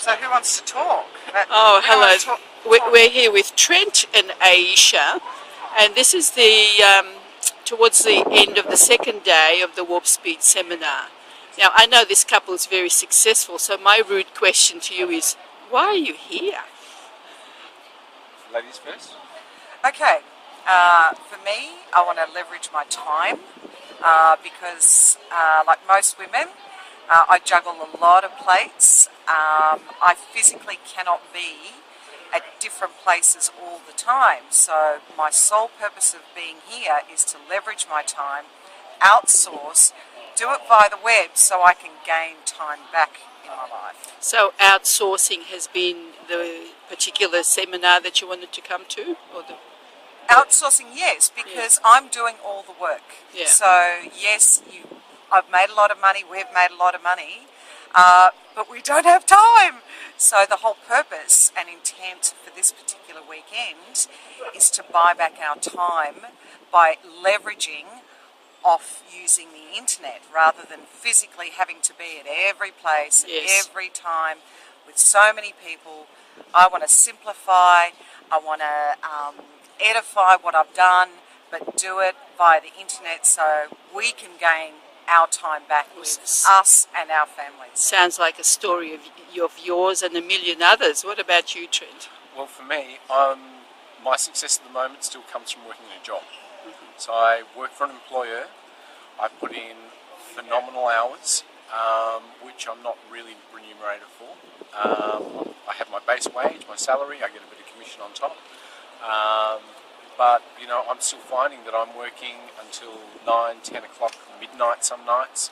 So who wants to talk? Oh, We don't want to hello. talk. We're here with Trent and Aisha, and this is towards the end of the second day of the Warp Speed seminar. Now, I know this couple is very successful, so my rude question to you is, why are you here? Ladies first. Okay, for me, I want to leverage my time because, like most women, I juggle a lot of plates. I physically cannot be at different places all the time. So my sole purpose of being here is to leverage my time, outsource, do it via the web so I can gain time back in my life. So outsourcing has been the particular seminar that you wanted to come to? Outsourcing, yes, because I'm doing all the work. Yeah. So yes, I've made a lot of money, we've made a lot of money, but we don't have time. So the whole purpose and intent for this particular weekend is to buy back our time by leveraging off using the internet rather than physically having to be at every place at every time with so many people. I want to simplify, I want to edify what I've done, but do it via the internet so we can gain our time back with us and our families. Sounds like a story of yours and a million others. What about you, Trent? Well, for me, my success at the moment still comes from working in a job. So I work for an employer. I put in phenomenal hours, which I'm not really remunerated for. I have my base wage, my salary. I get a bit of commission on top. But, you know, I'm still finding that I'm working until 9, 10 o'clock, midnight some nights.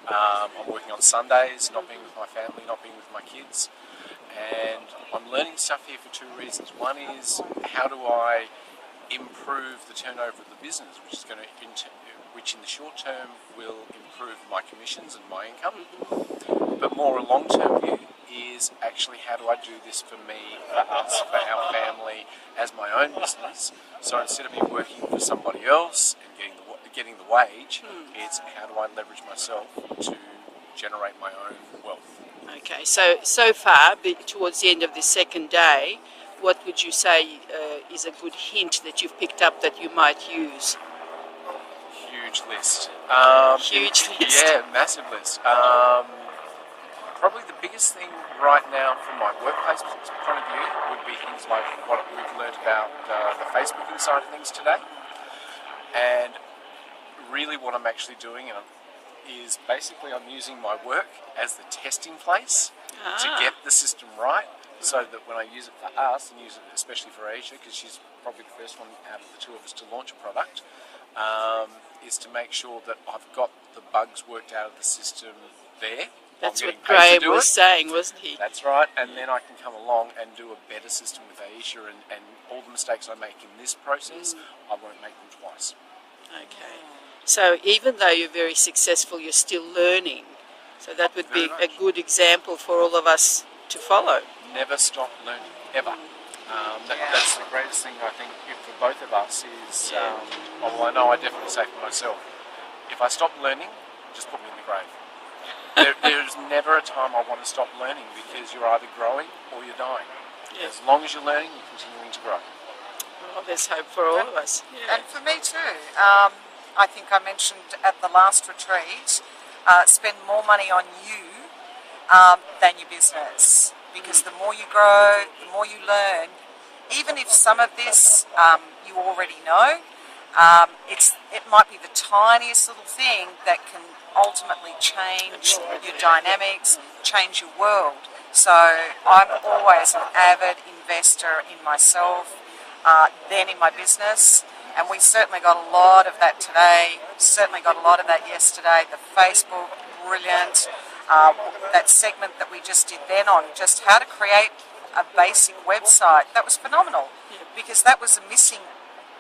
I'm working on Sundays, not being with my family, not being with my kids. And I'm learning stuff here for two reasons. One is, how do I improve the turnover of the business, which in the short term will improve my commissions and my income. But more a long-term view is actually, how do I do this for me, for us, for our family, as my own business? So instead of me working for somebody else and getting the wage, it's how do I leverage myself to generate my own wealth. Okay, so far, towards the end of the second day, what would you say is a good hint that you've picked up that you might use? Huge list. Huge list? Yeah, massive list. Probably the biggest thing right now from my workplace point of view would be things like what we've learned about the Facebooking side of things today. And really what I'm actually doing is basically I'm using my work as the testing place to get the system right, so that when I use it for us, and use it especially for Aisha, because she's probably the first one out of the two of us to launch a product, is to make sure that I've got the bugs worked out of the system there. That's what Graham was saying, wasn't he? That's right, and then I can come along and do a better system with Aisha, and all the mistakes I make in this process, I won't make them twice. Okay. So even though you're very successful, you're still learning. So that would be a good example for all of us to follow. Never stop learning, ever. That's the greatest thing I think for both of us is, well, I know I definitely say for myself, if I stop learning, just put me in the grave. There's never a time I want to stop learning, because you're either growing or you're dying. Yeah. As long as you're learning, you're continuing to grow. Well, there's hope for all of us. Yeah. And for me too. I think I mentioned at the last retreat, spend more money on you than your business. Because the more you grow, the more you learn. Even if some of this you already know, it might be the tiniest little thing that can ultimately change your dynamics, change your world. So I'm always an avid investor in myself, then in my business, and we certainly got a lot of that today, certainly got a lot of that yesterday. The Facebook, brilliant. That segment that we just did then on just how to create a basic website, that was phenomenal, because that was a missing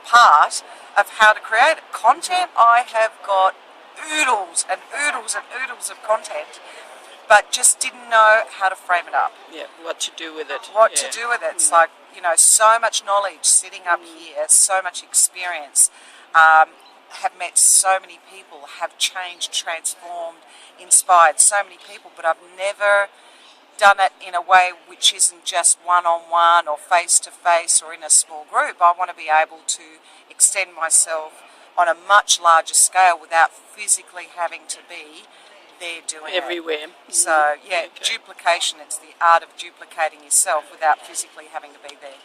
part of how to create it. Content, I have got oodles and oodles and oodles of content, but just didn't know how to frame it up. Yeah, what to do with it. What to do with it. It's like, you know, so much knowledge sitting up here, so much experience, have met so many people, have changed, transformed, inspired so many people, but I've never done it in a way which isn't just one-on-one or face-to-face or in a small group. I want to be able to extend myself on a much larger scale without physically having to be there doing everywhere. it. So, yeah, duplication, it's the art of duplicating yourself without physically having to be there.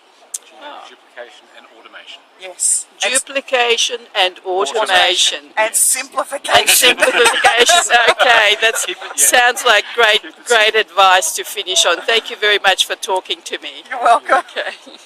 Duplication and automation. Yes. Duplication and automation. And simplification. And simplification. Okay, that sounds like great advice to finish on. Thank you very much for talking to me. You're welcome. Okay.